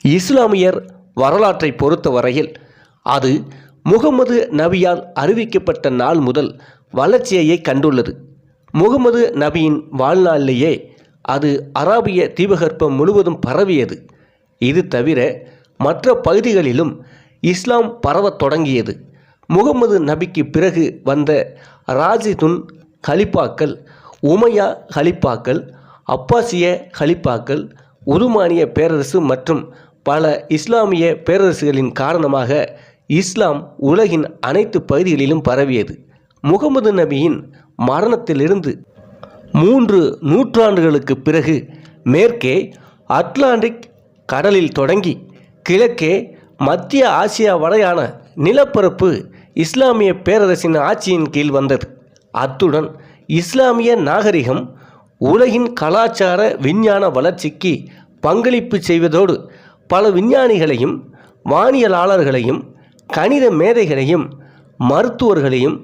இஸ்லாமியர் வரலாற்றை பொறுத்தவரையில் அது முகமது நபியால் அறிவிக்கப்பட்ட நாள் முதல் வளர்ச்சியை கண்டுள்ளது. முகமது நபியின் வாழ்நாளிலேயே அது அராபிய தீபகற்பம் முழுவதும் பரவியது. இது தவிர மற்ற பகுதிகளிலும் இஸ்லாம் பரவத் தொடங்கியது. முகமது நபிக்கு பிறகு வந்த ராஷிதுன் கலிப்பாக்கள், உமையா கலிப்பாக்கள், அப்பாசிய கலிப்பாக்கள், உதுமானிய பேரரசு மற்றும் பல இஸ்லாமிய பேரரசுகளின் காரணமாக இஸ்லாம் உலகின் அனைத்து பகுதிகளிலும் பரவியது. முகமது நபியின் மரணத்திலிருந்து 3 நூற்றாண்டுகளுக்கு பிறகு மேற்கே அட்லாண்டிக் கடலில் தொடங்கி கிழக்கே மத்திய ஆசியா வரையான நிலப்பரப்பு இஸ்லாமிய பேரரசின் ஆட்சியின் கீழ் வந்தது. அத்துடன் இஸ்லாமிய நாகரிகம் உலகின் கலாச்சார விஞ்ஞான வளர்ச்சிக்கு பங்களிப்பு செய்வதோடு பல விஞ்ஞானிகளையும் வானியலாளர்களையும் கணித மேதைகளையும் மருத்துவர்களையும்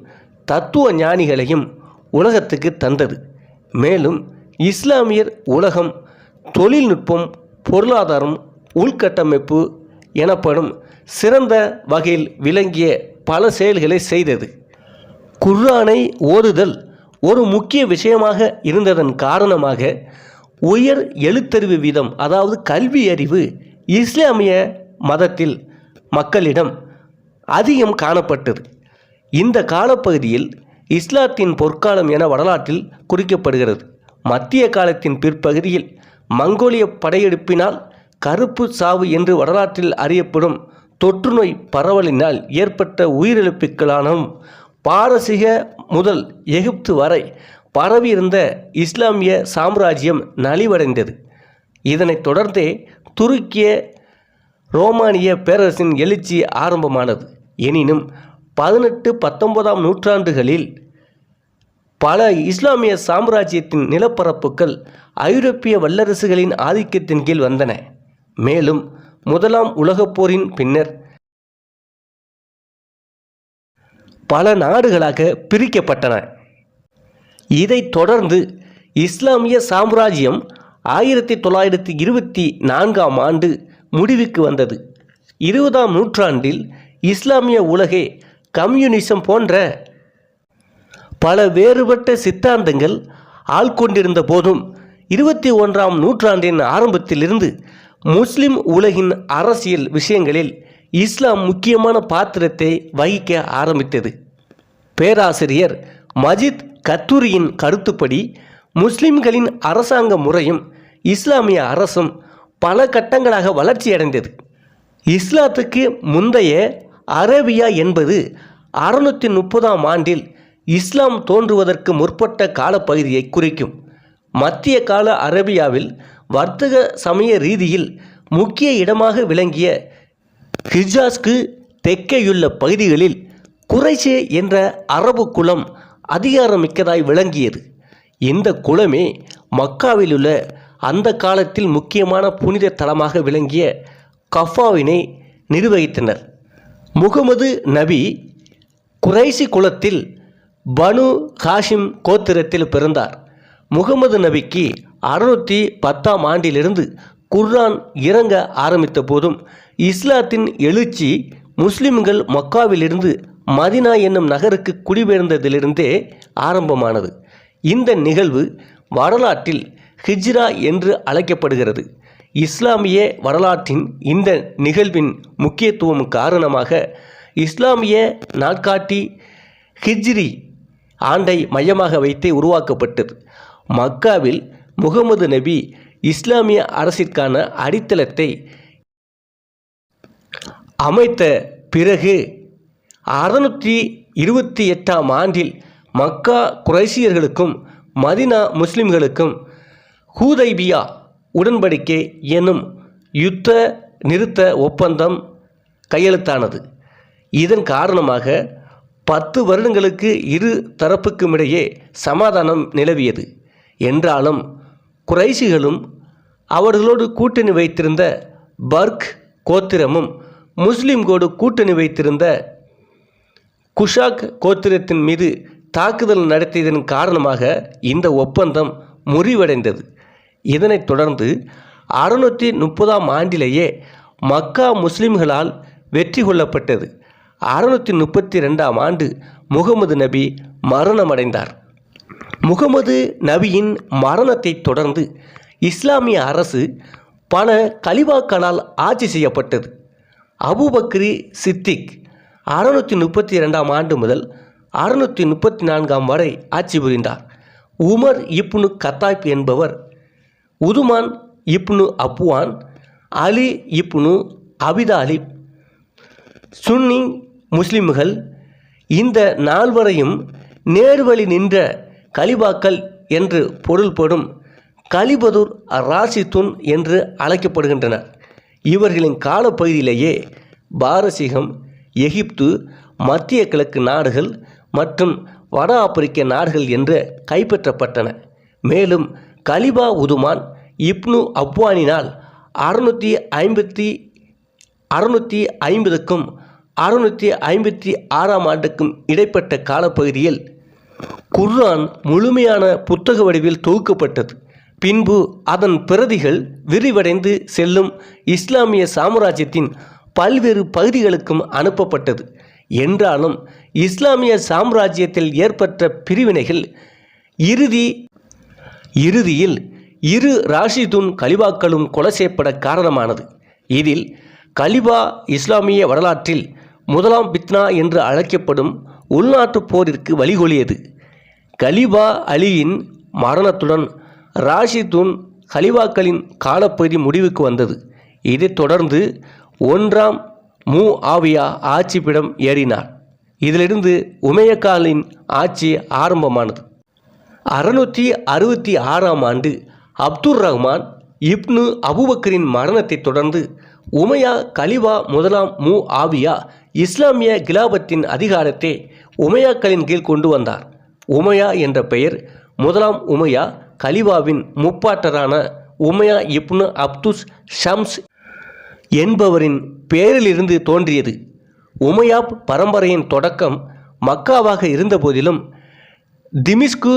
தத்துவ ஞானிகளையும் உலகத்துக்கு தந்தது. மேலும் இஸ்லாமியர் உலகம் தொழில்நுட்பம், பொருளாதாரம், உள்கட்டமைப்பு எனப்படும் சிறந்த வகையில் விளங்கிய பல செயல்களை செய்தது. குர்ஆனை ஓதுதல் ஒரு முக்கிய விஷயமாக இருந்ததன் காரணமாக உயர் எழுத்தறிவு வீதம், அதாவது கல்வி அறிவு இஸ்லாமிய மதத்தில் மக்களிடம் அதிகம் காணப்பட்டது. இந்த காலப்பகுதியில் இஸ்லாத்தின் பொற்காலம் என வரலாற்றில் குறிக்கப்படுகிறது. மத்திய காலத்தின் பிற்பகுதியில் மங்கோலிய படையெடுப்பினால் கருப்பு சாவு என்று வரலாற்றில் அறியப்படும் தொற்றுநோய் பரவலினால் ஏற்பட்ட உயிரிழப்புகளாலும் பாரசீக முதல் எகிப்து வரை பரவியிருந்த இஸ்லாமிய சாம்ராஜ்யம் நலிவடைந்தது. இதனைத் தொடர்ந்தே துருக்கிய ரோமானிய பேரரசின் எழுச்சி ஆரம்பமானது. எனினும் 18-19ஆம் நூற்றாண்டுகளில் பல இஸ்லாமிய சாம்ராஜ்யத்தின் நிலப்பரப்புகள் ஐரோப்பிய வல்லரசுகளின் ஆதிக்கத்தின் கீழ் வந்தன. மேலும் முதலாம் உலகப் போரின் பின்னர் பல நாடுகளாக பிரிக்கப்பட்டன. இதைத் தொடர்ந்து இஸ்லாமிய சாம்ராஜ்யம் 1924ஆம் ஆண்டு முடிவுக்கு வந்தது. 20ஆம் நூற்றாண்டில் இஸ்லாமிய உலகே கம்யூனிசம் போன்ற பல வேறுபட்ட சித்தாந்தங்கள் ஆள்கொண்டிருந்த போதும் 21ஆம் நூற்றாண்டின் ஆரம்பத்திலிருந்து முஸ்லிம் உலகின் அரசியல் விஷயங்களில் இஸ்லாம் முக்கியமான பாத்திரத்தை வகிக்க ஆரம்பித்தது. பேராசிரியர் மஜித் கத்தூரியின் கருத்துப்படி முஸ்லிம்களின் அரசாங்க முறையும் இஸ்லாமிய அரசும் பல கட்டங்களாக வளர்ச்சியடைந்தது. இஸ்லாத்துக்கு முந்தைய அரேபியா என்பது 630ஆம் ஆண்டில் இஸ்லாம் தோன்றுவதற்கு முற்பட்ட காலப்பகுதியை குறிக்கும். மத்திய கால அரேபியாவில் வர்த்தக சமய ரீதியில் முக்கிய இடமாக விளங்கிய ஹிஜாஸ்க்கு தெற்கேயுள்ள பகுதிகளில் குறைஷி என்ற அரபு குலம் அதிகாரமிக்கதாய் விளங்கியது. இந்த குலமே மக்காவில் உள்ள அந்த காலத்தில் முக்கியமான புனித தலமாக விளங்கிய கஃபாவினை நிர்வகித்தனர். முகமது நபி குறைஷி குலத்தில் பனு ஹாஷிம் கோத்திரத்தில் பிறந்தார். முகமது நபிக்கு 610ஆம் ஆண்டிலிருந்து குர்ஆன் இறங்க ஆரம்பித்த போதும் இஸ்லாத்தின் எழுச்சி முஸ்லிம்கள் மக்காவிலிருந்து மதினா என்னும் நகருக்கு குடிபெயர்ந்ததிலிருந்தே ஆரம்பமானது. இந்த நிகழ்வு வரலாற்றில் ஹிஜ்ரா என்று அழைக்கப்படுகிறது. இஸ்லாமிய வரலாற்றின் இந்த நிகழ்வின் முக்கியத்துவம் காரணமாக இஸ்லாமிய நாட்காட்டி ஹிஜ்ரி ஆண்டை மையமாக வைத்தே உருவாக்கப்பட்டது. மக்காவில் முகமது நபி இஸ்லாமிய அரசிற்கான அடித்தளத்தை அமைத்த பிறகு 628ஆம் ஆண்டில் மக்கா குறைஷியர்களுக்கும் மதினா முஸ்லிம்களுக்கும் ஹுதைபியா உடன்படிக்கை எனும் யுத்த நிறுத்த ஒப்பந்தம் கையெழுத்தானது. இதன் காரணமாக 10 வருடங்களுக்கு இரு தரப்புக்குமிடையே சமாதானம் நிலவியது. என்றாலும் குறைஷிகளும் அவர்களோடு கூட்டணி வைத்திருந்த பர்க் கோத்திரமும் முஸ்லிம்களோடு கூட்டணி வைத்திருந்த குஷாக் கோத்திரத்தின் மீது தாக்குதல் நடத்தியதன் காரணமாக இந்த ஒப்பந்தம் முறிவடைந்தது. இதனைத் தொடர்ந்து 630ஆம் ஆண்டிலேயே மக்கா முஸ்லிம்களால் வெற்றி கொள்ளப்பட்டது. 632ஆம் ஆண்டு முகமது நபி மரணமடைந்தார். முகமது நபியின் மரணத்தை தொடர்ந்து இஸ்லாமிய அரசு பல கலிபாக்களால் ஆட்சி செய்யப்பட்டது. அபூபக்ரி சித்திக் 632ஆம் ஆண்டு முதல் 634ஆம் வரை ஆட்சி புரிந்தார். உமர் இப்னு கத்தாப் என்பவர், உதுமான் இப்னு அப்வான், அலி இப்னு அபிதாலிப், சுன்னி முஸ்லிம்கள் இந்த நால்வரையும் நேர்வழி நின்ற கலிபாக்கள் என்று பொருள்படும் கலிபதுர் ராஷிதுன் என்று அழைக்கப்படுகின்றனர். இவர்களின் காலப்பகுதியிலேயே பாரசீகம், எகிப்து, மத்திய கிழக்கு நாடுகள் மற்றும் வட ஆப்பிரிக்க நாடுகள் என்று கைப்பற்றப்பட்டன. மேலும் கலிபா உதுமான் இப்னு அப்வானினால் 650க்கும் 656ஆம் ஆண்டுக்கும் இடைப்பட்ட காலப்பகுதியில் குர்ஆன் முழுமையான புத்தக வடிவில் தொகுக்கப்பட்டது. பின்பு அதன் பிரதிகள் விரிவடைந்து செல்லும் இஸ்லாமிய சாம்ராஜ்யத்தின் பல்வேறு பகுதிகளுக்கும் அனுப்பப்பட்டது. என்றாலும் இஸ்லாமிய சாம்ராஜ்யத்தில் ஏற்பட்ட பிரிவினைகள் இறுதியில் இரு ராஷிதுன் கலிபாக்களும் கொலை செய்யப்பட காரணமானது. இதில் கலிபா இஸ்லாமிய வரலாற்றில் முதலாம் பித்னா என்று அழைக்கப்படும் உள்நாட்டுப் போரிற்கு வழிகொலியது. கலிபா அலியின் மரணத்துடன் ராஷிதுன் கலிபாக்களின் காலப்பகுதி முடிவுக்கு வந்தது. இதைத் தொடர்ந்து 1ஆம் முஆவியா ஆட்சிப்பிடம் ஏறினார். இதிலிருந்து உமையக்காலின் ஆட்சி ஆரம்பமானது. 666ஆம் ஆண்டு அப்துர் ரஹ்மான் இப்னு அபூபக்கரின் மரணத்தை தொடர்ந்து உமையா கலிபா 1ஆம் முஆவியா இஸ்லாமிய கிலாபத்தின் அதிகாரத்தை உமையாக்களின் கீழ் கொண்டு வந்தார். உமையா என்ற பெயர் 1ஆம் உமையா கலிபாவின் முப்பாட்டரான உமையா இப்னு அப்துஸ் ஷம்ஸ் என்பவரின் பெயரிலிருந்து தோன்றியது. உமையாப் பரம்பரையின் தொடக்கம் மக்காவாக இருந்தபோதிலும் திமிஸ்கு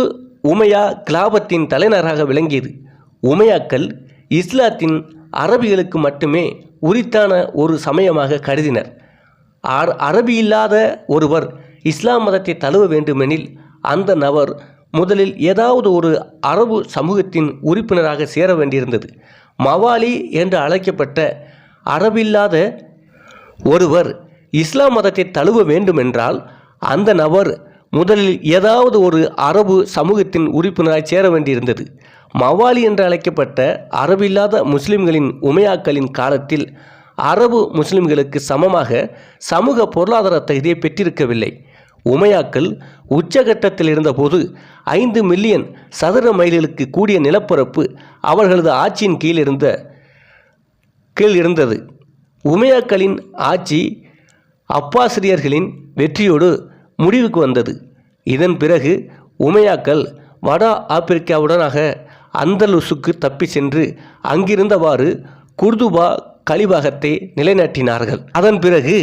உமையா கிலாபத்தின் தலைநகராக விளங்கியது. உமையாக்கள் இஸ்லாத்தின் அரபிகளுக்கு மட்டுமே உரித்தான ஒரு சமயமாக கருதினர். அரபியில்லாத ஒருவர் இஸ்லாம் மதத்தை தழுவ வேண்டுமெனில் அந்த நபர் முதலில் ஏதாவது ஒரு அரபு சமூகத்தின் உறுப்பினராக சேர வேண்டியிருந்தது. மவாலி என்று அழைக்கப்பட்ட அரபில்லாத ஒருவர் இஸ்லாம் மதத்தை தழுவ வேண்டுமென்றால் அந்த நபர் முதலில் ஏதாவது ஒரு அரபு சமூகத்தின் உறுப்பினராக சேர வேண்டியிருந்தது. மவாலி என்று அழைக்கப்பட்ட அரபில்லாத முஸ்லிம்களின் உமையாக்களின் காலத்தில் அரபு முஸ்லிம்களுக்கு சமமாக சமூக பொருளாதார தகுதியை பெற்றிருக்கவில்லை. உமையாக்கள் உச்சகட்டத்தில் இருந்தபோது 5 மில்லியன் சதுர மைல்களுக்கு கூடிய நிலப்பரப்பு அவர்களது ஆட்சியின் கீழ் இருந்தது. உமையாக்களின் ஆட்சி அப்பாசிரியர்களின் வெற்றியோடு முடிவுக்கு வந்தது. இதன் பிறகு உமையாக்கள் வட ஆப்பிரிக்காவுடனாக அந்தலுசுக்கு தப்பி சென்று அங்கிருந்தவாறு குர்துபா கலிபாகத்தை நிலைநாட்டினார்கள். அதன் பிறகு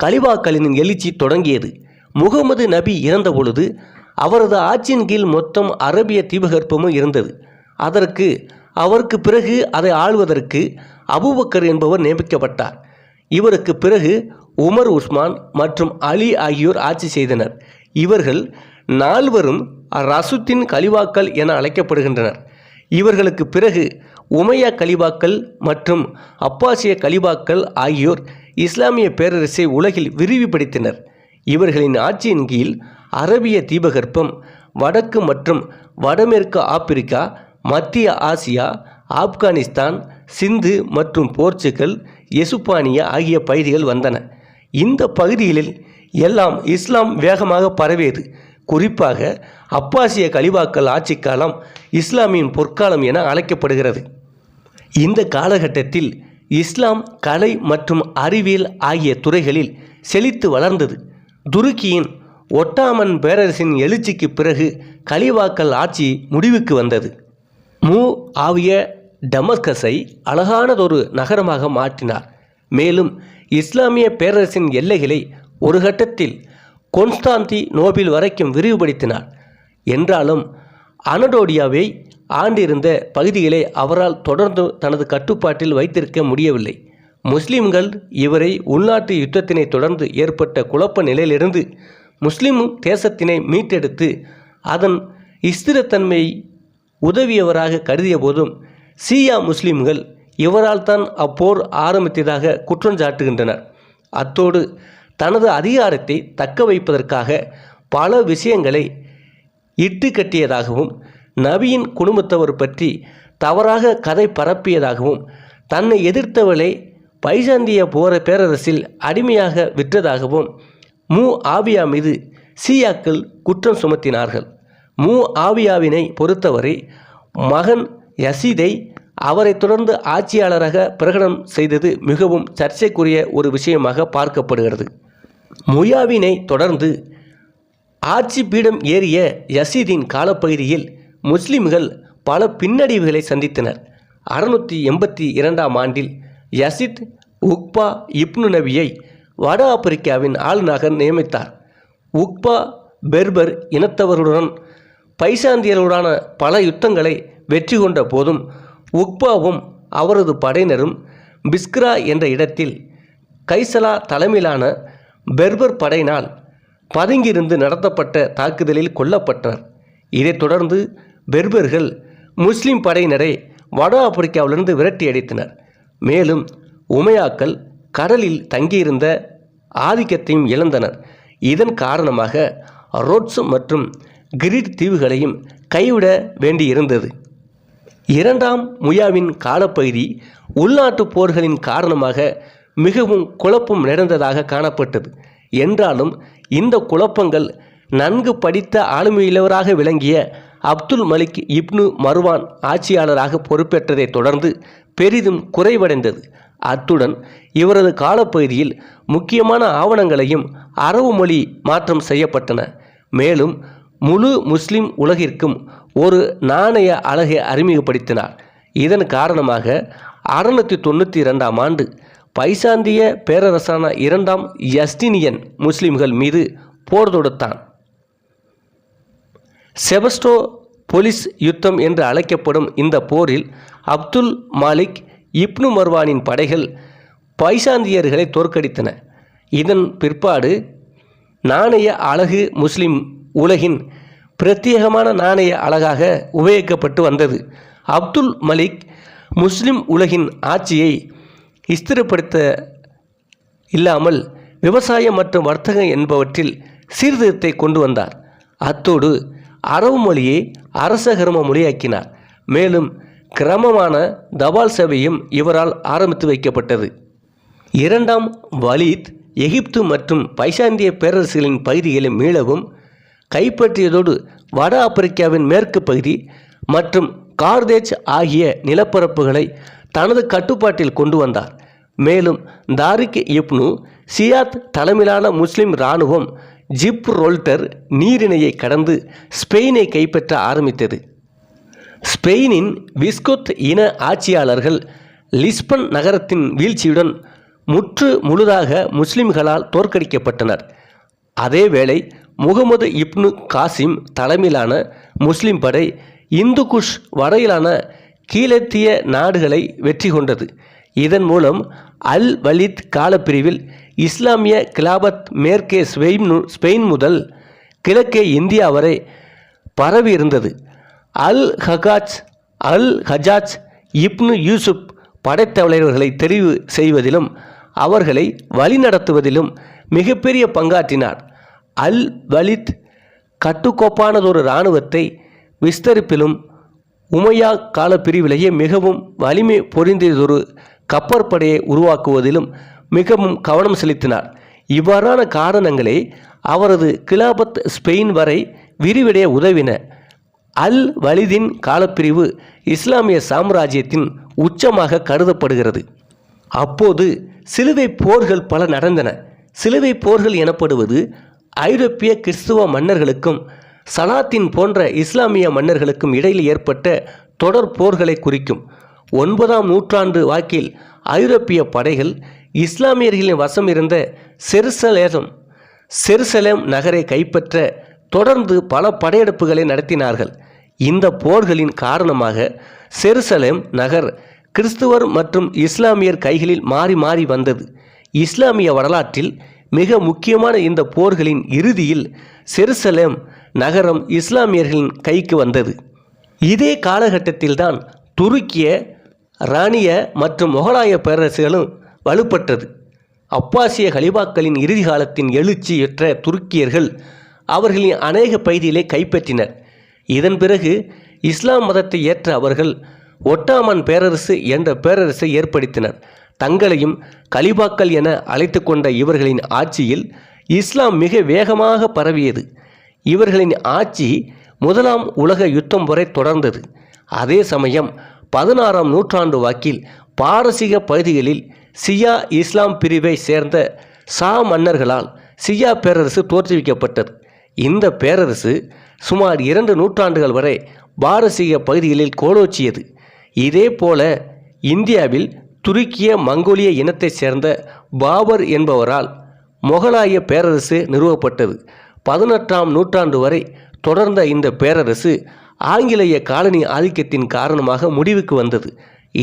கலிபாக்களின் எழுச்சி தொடங்கியது. முகமது நபி இறந்தபொழுது அவரது ஆட்சியின் கீழ் மொத்தம் அரபிய தீபகற்பமும் இருந்தது. அவருக்கு பிறகு அதை ஆள்வதற்கு அபூபக்கர் என்பவர் நியமிக்கப்பட்டார். இவருக்கு பிறகு உமர், உஸ்மான் மற்றும் அலி ஆகியோர் ஆட்சி செய்தனர். இவர்கள் நால்வரும் ரசுத்தின் கலிபாக்கள் என அழைக்கப்படுகின்றனர். இவர்களுக்கு பிறகு உமையா கலிபாக்கள் மற்றும் அப்பாசிய கலிபாக்கள் ஆகியோர் இஸ்லாமிய பேரரசை உலகில் விரிவுபடுத்தினர். இவர்களின் ஆட்சியின் கீழ் அரபிய தீபகற்பம், வடக்கு மற்றும் வடமேற்கு ஆப்பிரிக்கா, மத்திய ஆசியா, ஆப்கானிஸ்தான், சிந்து மற்றும் போர்ச்சுகல், எசுப்பானியா ஆகிய பகுதிகள் வந்தன. இந்த பகுதிகளில் எல்லாம் இஸ்லாம் வேகமாக பரவியது. குறிப்பாக அப்பாசிய கலிபாக்கள் ஆட்சி காலம் இஸ்லாமின் பொற்காலம் என அழைக்கப்படுகிறது. இந்த காலகட்டத்தில் இஸ்லாம் கலை மற்றும் அறிவியல் ஆகிய துறைகளில் செழித்து வளர்ந்தது. துருக்கியின் ஒட்டாமன் பேரரசின் எழுச்சிக்கு பிறகு கலிபாக்கள் ஆட்சி முடிவுக்கு வந்தது. முஆவிய டமஸ்கஸை அழகானதொரு நகரமாக மாற்றினார். மேலும் இஸ்லாமிய பேரரசின் எல்லைகளை ஒரு கட்டத்தில் கொன்ஸ்டாந்திநோபில் வரைக்கும் விரிவுபடுத்தினார். என்றாலும் அனடோலியாவை ஆண்டிருந்த பகுதிகளை அவரால் தொடர்ந்து தனது கட்டுப்பாட்டில் வைத்திருக்க முடியவில்லை. முஸ்லிம்கள் இவரை உள்நாட்டு யுத்தத்தினை தொடர்ந்து ஏற்பட்ட குழப்ப நிலையிலிருந்து முஸ்லிம் தேசத்தினை மீட்டெடுத்து அதன் ஸ்திரத்தன்மையை உதவியவராக கருதிய போதும் ஷியா முஸ்லிம்கள் இவரால் தான் அப்போர் ஆரம்பித்ததாக குற்றஞ்சாட்டுகின்றனர். அத்தோடு தனது அதிகாரத்தை தக்க வைப்பதற்காக பல விஷயங்களை இட்டு கட்டியதாகவும் நபியின் குடும்பத்தவர் பற்றி தவறாக கதை பரப்பியதாகவும் தன்னை எதிர்த்தவளை பைசாந்திய பேரரசில் அடிமையாக விற்றதாகவும் ஆவியா மீது ஷியாக்கள் குற்றம் சுமத்தினார்கள். ஆவியாவினை பொறுத்தவரை மகன் யசீதை அவரை தொடர்ந்து ஆட்சியாளராக பிரகடனம் செய்தது மிகவும் சர்ச்சைக்குரிய ஒரு விஷயமாக பார்க்கப்படுகிறது. முயாவினை தொடர்ந்து ஆட்சி பீடம் ஏறிய யசீதின் காலப்பகுதியில் முஸ்லிம்கள் பல பின்னடைவுகளை சந்தித்தனர். 682ஆம் ஆண்டில் யசீத் உக்பா இப்னு நபியை வட ஆப்பிரிக்காவின் ஆளுநராக நியமித்தார். உக்பா பெர்பர் இனத்தவர்களுடன் பைசாந்தியர்களுடான பல யுத்தங்களை வெற்றி கொண்ட போதும் உக்பாவும் அவரது படையினரும் பிஸ்க்ரா என்ற இடத்தில் கைசலா தலைமையிலான பெர்பர் படையினால் பதுங்கியிருந்து நடத்தப்பட்ட தாக்குதலில் கொல்லப்பட்டனர். இதைத் தொடர்ந்து பெர்பர்கள் முஸ்லிம் படையினரை வட ஆப்பிரிக்காவிலிருந்து விரட்டி அடித்தனர். மேலும் உமையாக்கள் கடலில் தங்கியிருந்த ஆதிக்கத்தையும் இழந்தனர். இதன் காரணமாக ரோட்ஸ் மற்றும் கிரீட் தீவுகளையும் கைவிட வேண்டியிருந்தது. இரண்டாம் முயாவின் காலப்பகுதி உள்நாட்டு போர்களின் காரணமாக மிகவும் குழப்பம் நிறைந்ததாக காணப்பட்டது. என்றாலும் இந்த குழப்பங்கள் நன்கு படித்த ஆளுமையுள்ளவராக விளங்கிய அப்துல் மலிக் இப்னு மர்வான் ஆட்சியாளராக பொறுப்பேற்றதை தொடர்ந்து பெரிதும் குறைவடைந்தது. அத்துடன் இவரது காலப்பகுதியில் முக்கியமான ஆவணங்களையும் அரபு மொழி மாற்றம் செய்யப்பட்டன. மேலும் முழு முஸ்லிம் உலகிற்கும் ஒரு நாணய அலகை அறிமுகப்படுத்தினார். இதன் காரணமாக 692ஆம் ஆண்டு பைசாந்திய பேரரசான இரண்டாம் யஸ்டினியன் முஸ்லிம்கள் மீது போர் தொடுத்தான். செபஸ்டோ போலிஸ் யுத்தம் என்று அழைக்கப்படும் இந்த போரில் அப்துல் மாலிக் இப்னு மர்வானின் படைகள் பைசாந்தியர்களை தோற்கடித்தன. இதன் பிற்பாடு நாணய அலகு முஸ்லிம் உலகின் பிரத்யேகமான நாணய அலகாக உபயோகிக்கப்பட்டு வந்தது. அப்துல் மலிக் முஸ்லிம் உலகின் ஆட்சியை ஸ்திரப்படுத்த இல்லாமல் விவசாயம் மற்றும் வர்த்தகம் என்பவற்றில் சீர்திருத்தத்தை கொண்டு வந்தார். அத்தோடு அரபு மொழியை அரசகர்ம மொழியாக்கினார். மேலும் கிரமமான தபால் சேவையும் இவரால் ஆரம்பித்து வைக்கப்பட்டது. இரண்டாம் வலீத் எகிப்து மற்றும் பைசாந்திய பேரரசுகளின் பகுதிகளை மீளவும் கைப்பற்றியதோடு வட ஆப்பிரிக்காவின் மேற்கு பகுதி மற்றும் கார்தேஜ் ஆகிய நிலப்பரப்புகளை தனது கட்டுப்பாட்டில் கொண்டு வந்தார். மேலும் தாரிக் இப்னு சியாத் தலைமையிலான முஸ்லிம் இராணுவம் ஜிப்ரோல்டர் நீரிணையை கடந்து ஸ்பெயினை கைப்பற்ற ஆரம்பித்தது. ஸ்பெயினின் விஸ்கொத் இன ஆட்சியாளர்கள் லிஸ்பன் நகரத்தின் வீழ்ச்சியுடன் முழுதாக முஸ்லிம்களால் தோற்கடிக்கப்பட்டனர். அதேவேளை முகமது இப்னு காசிம் தலைமையிலான முஸ்லிம் படை இந்து குஷ் வரையிலான கீழத்திய நாடுகளை வெற்றி கொண்டது. இதன் மூலம் அல் வலீத் காலப்பிரிவில் இஸ்லாமிய கிலாபத் மேற்கே ஸ்பெயின் முதல் கிழக்கே இந்தியா வரை பரவி இருந்தது. அல் ஹஜாஜ் இப்னு யூசுப் படைத்தலைவர்களை தெரிவு செய்வதிலும் அவர்களை வழிநடத்துவதிலும் மிகப்பெரிய பங்காற்றினார். அல் வலீத் கட்டுக்கோப்பானதொரு இராணுவத்தை விஸ்தரிப்பிலும் உமையா காலப்பிரிவிலேயே மிகவும் வலிமை பொருந்தியதொரு கப்பற்படையை உருவாக்குவதிலும் மிகவும் கவனம் செலுத்தினார். இவ்வாறான காரணங்களே அவரது கிலாபத் ஸ்பெயின் வரை விரிவடைய உதவின. அல் வலீதின் காலப்பிரிவு இஸ்லாமிய சாம்ராஜ்யத்தின் உச்சமாக கருதப்படுகிறது. அப்போது சிலுவை போர்கள் பல நடந்தன. சிலுவை போர்கள் எனப்படுவது ஐரோப்பிய கிறிஸ்துவ மன்னர்களுக்கும் சலாத்தின் போன்ற இஸ்லாமிய மன்னர்களுக்கும் இடையில் ஏற்பட்ட தொடர் போர்களை குறிக்கும். 9ஆம் நூற்றாண்டு வாக்கில் ஐரோப்பிய படைகள் இஸ்லாமியர்களின் வசம் இருந்த செருசலேம் நகரை கைப்பற்ற தொடர்ந்து பல படையெடுப்புகளை நடத்தினார்கள். இந்த போர்களின் காரணமாக செருசலேம் நகர் கிறிஸ்துவர் மற்றும் இஸ்லாமியர் கைகளில் மாறி மாறி வந்தது. இஸ்லாமிய வரலாற்றில் மிக முக்கியமான இந்த போர்களின் இறுதியில் ஜெருசலேம் நகரம் இஸ்லாமியர்களின் கைக்கு வந்தது. இதே காலகட்டத்தில்தான் துருக்கிய, இரானிய மற்றும் முகலாய பேரரசுகளும் வலுப்பட்டது. அப்பாசிய கலிபாக்களின் இறுதி காலத்தின் எழுச்சியற்ற துருக்கியர்கள் அவர்களின் அநேக பகுதிகளை கைப்பற்றினர். இதன் பிறகு இஸ்லாம் மதத்தை ஏற்ற அவர்கள் ஒட்டாமன் பேரரசு என்ற பேரரசை ஏற்படுத்தினர். தங்களையும் கலிபாக்கள் என அழைத்து கொண்ட இவர்களின் ஆட்சியில் இஸ்லாம் மிக வேகமாக பரவியது. இவர்களின் ஆட்சி முதலாம் உலக யுத்தம் வரை தொடர்ந்தது. அதே சமயம் 16ஆம் நூற்றாண்டு வாக்கில் பாரசீக பகுதிகளில் சியா இஸ்லாம் பிரிவை சேர்ந்த ஷா மன்னர்களால் சியா பேரரசு தோற்றுவிக்கப்பட்டது. இந்த பேரரசு சுமார் 2 நூற்றாண்டுகள் வரை பாரசீக பகுதிகளில் கோலோச்சியது. இதேபோல இந்தியாவில் துருக்கிய மங்கோலிய இனத்தைச் சேர்ந்த பாபர் என்பவரால் முகலாய பேரரசு நிறுவப்பட்டது. 18ஆம் நூற்றாண்டு வரை தொடர்ந்த இந்த பேரரசு ஆங்கிலேய காலனி ஆதிக்கத்தின் காரணமாக முடிவுக்கு வந்தது.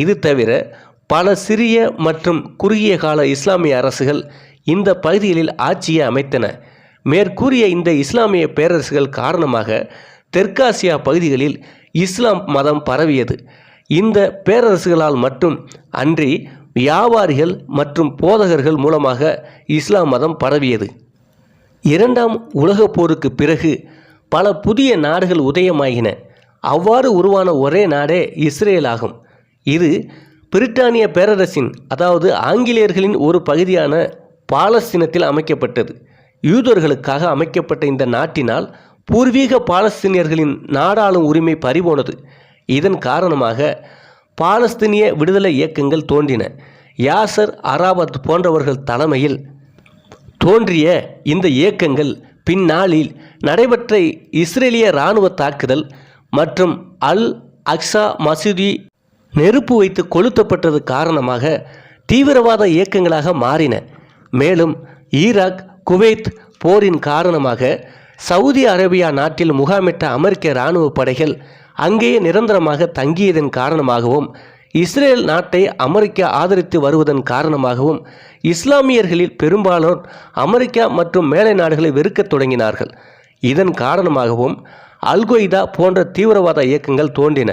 இது தவிர பல சிறிய மற்றும் குறுகிய கால இஸ்லாமிய அரசுகள் இந்த பகுதிகளில் ஆட்சியை அமைத்தன. மேற்கூறிய இந்த இஸ்லாமிய பேரரசுகள் காரணமாக தெற்காசியா பகுதிகளில் இஸ்லாம் மதம் பரவியது. இந்த பேரரசுகளால் மட்டும் அன்றி வியாபாரிகள் மற்றும் போதகர்கள் மூலமாக இஸ்லாம் மதம் பரவியது. 2ஆம் உலகப் போருக்கு பிறகு பல புதிய நாடுகள் உதயமாகின. அவ்வாறு உருவான ஒரே நாடே இஸ்ரேல் ஆகும். இது பிரிட்டானிய பேரரசின், அதாவது ஆங்கிலேயர்களின் ஒரு பகுதியான பாலஸ்தீனத்தில் அமைக்கப்பட்டது. யூதர்களுக்காக அமைக்கப்பட்ட இந்த நாட்டினால் பூர்வீக பாலஸ்தீனியர்களின் நாடாளும் உரிமை பறிபோனது. இதன் காரணமாக பாலஸ்தீனிய விடுதலை இயக்கங்கள் தோன்றின. யாசர் அரபாத் போன்றவர்கள் தலைமையில் தோன்றிய இந்த இயக்கங்கள் பின்னாளில் நடைபெற்ற இஸ்ரேலிய இராணுவ தாக்குதல் மற்றும் அல் அக்ஸா மசூதி நெருப்பு வைத்து கொளுத்தப்பட்டது காரணமாக தீவிரவாத இயக்கங்களாக மாறின. மேலும் ஈராக், குவைத் போரின் காரணமாக சவுதி அரேபியா நாட்டில் முகாமிட்ட அமெரிக்க இராணுவ படைகள் அங்கேயே நிரந்தரமாக தங்கியதன் காரணமாகவும், இஸ்ரேல் நாட்டை அமெரிக்கா ஆதரித்து வருவதன் காரணமாகவும் இஸ்லாமியர்களில் பெரும்பாலோர் அமெரிக்கா மற்றும் மேலை நாடுகளை வெறுக்கத் தொடங்கினார்கள். இதன் காரணமாகவும் அல்-கொய்தா போன்ற தீவிரவாத இயக்கங்கள் தோன்றின.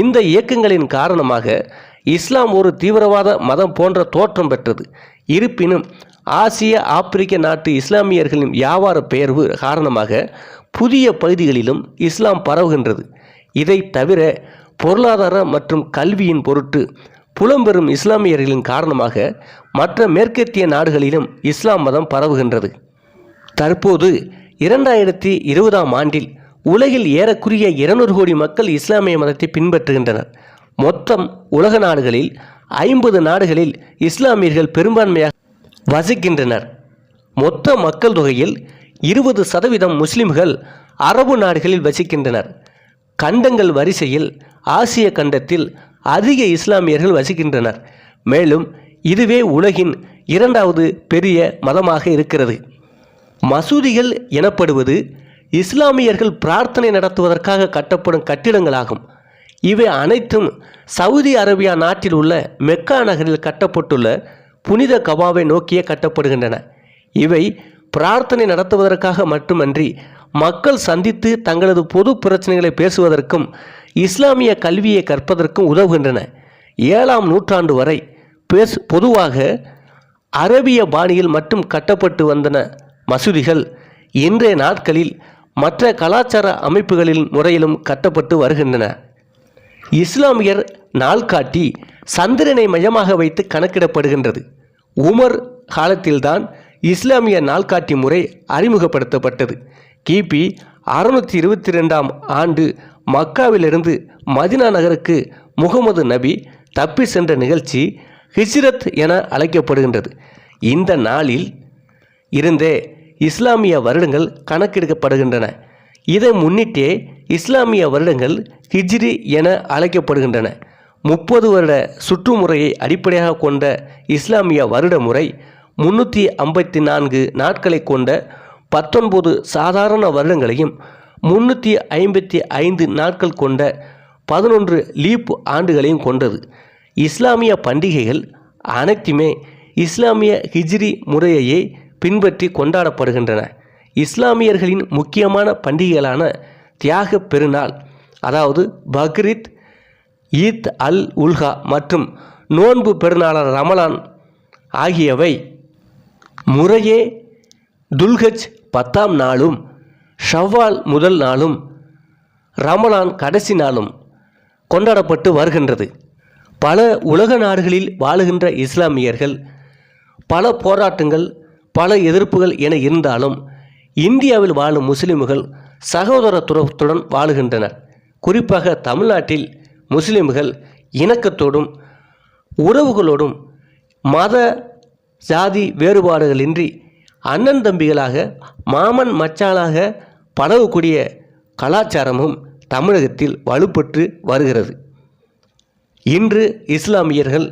இந்த இயக்கங்களின் காரணமாக இஸ்லாம் ஒரு தீவிரவாத மதம் போன்ற தோற்றம் பெற்றது. இருப்பினும் ஆசிய, ஆப்பிரிக்க நாட்டு இஸ்லாமியர்களின் வியாபார பெயர்வு காரணமாக புதிய பகுதிகளிலும் இஸ்லாம் பரவுகின்றது. இதை தவிர பொருளாதார மற்றும் கல்வியின் பொருட்டு புலம்பெறும் இஸ்லாமியர்களின் காரணமாக மற்ற மேற்கத்திய நாடுகளிலும் இஸ்லாம் மதம் பரவுகின்றது. தற்போது 2020ஆம் ஆண்டில் உலகில் ஏறக்குறைய 200 கோடி மக்கள் இஸ்லாமிய மதத்தை பின்பற்றுகின்றனர். மொத்தம் உலக நாடுகளில் 50 நாடுகளில் இஸ்லாமியர்கள் பெரும்பான்மையாக வசிக்கின்றனர். மொத்த மக்கள் தொகையில் 20% முஸ்லிம்கள் அரபு நாடுகளில் வசிக்கின்றனர். கண்டங்கள் வரிசையில் ஆசிய கண்டத்தில் அதிக இஸ்லாமியர்கள் வசிக்கின்றனர். மேலும் இதுவே உலகின் 2வது பெரிய மதமாக இருக்கிறது. மசூதிகள் எனப்படுவது இஸ்லாமியர்கள் பிரார்த்தனை நடத்துவதற்காக கட்டப்படும் கட்டிடங்களாகும். இவை அனைத்தும் சவுதி அரேபியா நாட்டில் உள்ள மெக்கா நகரில் கட்டப்பட்டுள்ள புனித கபாவை நோக்கியே கட்டப்படுகின்றன. இவை பிரார்த்தனை நடத்துவதற்காக மட்டுமன்றி மக்கள் சந்தித்து தங்களது பொது பிரச்சனைகளை பேசுவதற்கும் இஸ்லாமிய கல்வியை கற்பதற்கும் உதவுகின்றன. 7ஆம் நூற்றாண்டு வரை பொதுவாக அரேபிய பாணியில் மட்டும் கட்டப்பட்டு வந்தன மசூதிகள் இன்றைய நாட்களில் மற்ற கலாச்சார அமைப்புகளின் முறையிலும் கட்டப்பட்டு வருகின்றன. இஸ்லாமியர் நாள்காட்டி சந்திரனை மையமாக வைத்து கணக்கிடப்படுகின்றது. உமர் காலத்தில்தான் இஸ்லாமிய நாள்காட்டி முறை அறிமுகப்படுத்தப்பட்டது. கிபி 622ஆம் ஆண்டு மக்காவிலிருந்து மதினா நகருக்கு முகமது நபி தப்பி சென்ற நிகழ்ச்சி ஹிஜ்ரத் என அழைக்கப்படுகின்றது. இந்த நாளில் இருந்தே இஸ்லாமிய வருடங்கள் கணக்கெடுக்கப்படுகின்றன. இதை முன்னிட்டே இஸ்லாமிய வருடங்கள் ஹிஜ்ரி என அழைக்கப்படுகின்றன. 30 வருட சுற்றுமுறையை அடிப்படையாக கொண்ட இஸ்லாமிய வருட முறை 354 நாட்களை கொண்ட 19 சாதாரண வருடங்களையும் 355 நாட்கள் கொண்ட 11 லீப் ஆண்டுகளையும் கொண்டது. இஸ்லாமிய பண்டிகைகள் அனைத்துமே இஸ்லாமிய ஹிஜ்ரி முறையையே பின்பற்றி கொண்டாடப்படுகின்றன. இஸ்லாமியர்களின் முக்கியமான பண்டிகைகளான தியாக பெருநாள், அதாவது பக்ரீத், ஈத் அல் உல்ஹா மற்றும் நோன்பு பெருநாளான ரமலான் ஆகியவை முறையே துல்ஹஜ் 10ஆம் நாளும், ஷவ்வால் முதல் நாளும், ரமலான் கடைசி நாளும் கொண்டாடப்பட்டு வருகின்றது. பல உலக நாடுகளில் வாழுகின்ற இஸ்லாமியர்கள் பல போராட்டங்கள், பல எதிர்ப்புகள் என இருந்தாலும் இந்தியாவில் வாழும் முஸ்லிம்கள் சகோதரத்துவத்துடன் வாழுகின்றனர். குறிப்பாக தமிழ்நாட்டில் முஸ்லிம்கள் இணக்கத்தோடும் உறவுகளோடும் மத ஜாதி வேறுபாடுகளின்றி அண்ணன் தம்பிகளாக, மாமன் மச்சானாக பழகக்கூடிய கலாச்சாரமும் தமிழகத்தில் வலுப்பெற்று வருகிறது. இன்று இஸ்லாமியர்கள்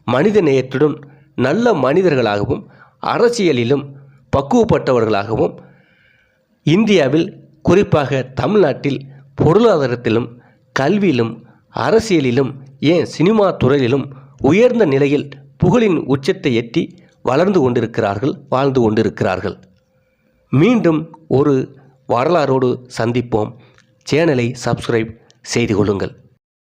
மனித நேயத்துடன் நல்ல மனிதர்களாகவும் அரசியலிலும் பக்குவப்பட்டவர்களாகவும் இந்தியாவில் குறிப்பாக தமிழ்நாட்டில் பொருளாதாரத்திலும் கல்வியிலும் அரசியலிலும் ஏன் சினிமா துறையிலும் உயர்ந்த நிலையில் புகழின் உச்சத்தை எட்டி வளர்ந்து கொண்டிருக்கிறார்கள், வாழ்ந்து கொண்டிருக்கிறார்கள். மீண்டும் ஒரு வரலாறோடு சந்திப்போம். சேனலை சப்ஸ்கிரைப் செய்து கொள்ளுங்கள்.